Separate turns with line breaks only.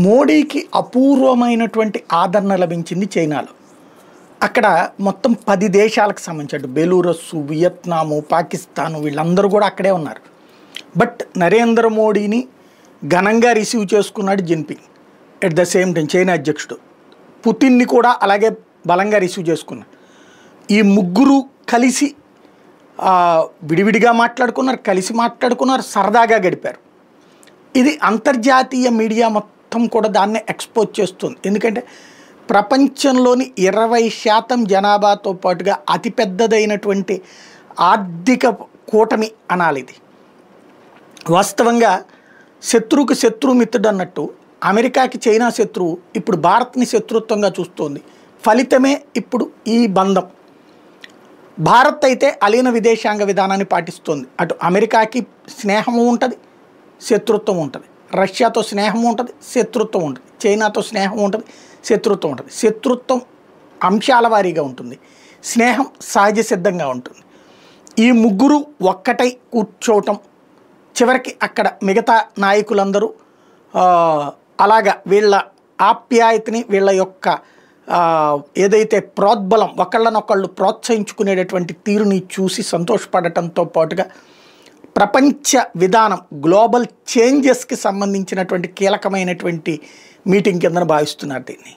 మోడీకి అపూర్వమైనటువంటి ఆదరణ లభించింది చైనాలో. అక్కడ మొత్తం 10 దేశాలకు సంబంధించి బెలూరస్, వియత్నాము, పాకిస్తాను వీళ్ళందరూ కూడా అక్కడే ఉన్నారు. బట్ నరేంద్ర మోడీని ఘనంగా రిసీవ్ చేసుకున్నాడు Jinping. At the same time China అధ్యక్షుడు పుతిన్ని కూడా అలాగే బలంగా రిసీవ్ చేసుకున్నారు. ఈ ముగ్గురు కలిసి విడివిడిగా మాట్లాడుకున్నారు, కలిసి మాట్లాడుకున్నారు, సరదాగా గడిపారు. ఇది అంతర్జాతీయ మీడియా మొత్తం కూడా దాన్ని ఎక్స్పోజ్ చేస్తుంది. ఎందుకంటే ప్రపంచంలోని 20% జనాభాతో పాటుగా అతిపెద్దదైనటువంటి ఆర్థిక కూటమి అనాలి ఇది. వాస్తవంగా శత్రువుకి శత్రుమిత్రుడు అన్నట్టు అమెరికాకి చైనా శత్రువు ఇప్పుడు భారత్ని శత్రుత్వంగా చూస్తోంది. ఫలితమే ఇప్పుడు ఈ బంధం. భారత్ అయితే అలీన విదేశాంగ విధానాన్ని పాటిస్తోంది. అటు అమెరికాకి స్నేహము ఉంటుంది, శత్రుత్వం ఉంటుంది. రష్యాతో స్నేహం ఉంటుంది, శత్రుత్వం ఉంటుంది. చైనాతో స్నేహం ఉంటుంది, శత్రుత్వం ఉంటుంది. శత్రుత్వం అంశాల వారీగా ఉంటుంది, స్నేహం సహజ సిద్ధంగా ఉంటుంది. ఈ ముగ్గురు ఒక్కటై కూర్చోవటం, చివరికి అక్కడ మిగతా నాయకులందరూ అలాగా వీళ్ళ ఆప్యాయతని, వీళ్ళ యొక్క ఏదైతే ప్రోద్బలం, ఒకళ్ళనొకళ్ళు ప్రోత్సహించుకునేటటువంటి తీరుని చూసి సంతోషపడటంతో పాటుగా ప్రపంచ విధానం, గ్లోబల్ చేంజెస్కి సంబంధించినటువంటి కీలకమైనటువంటి మీటింగ్ కింద భావిస్తున్నారు దీన్ని.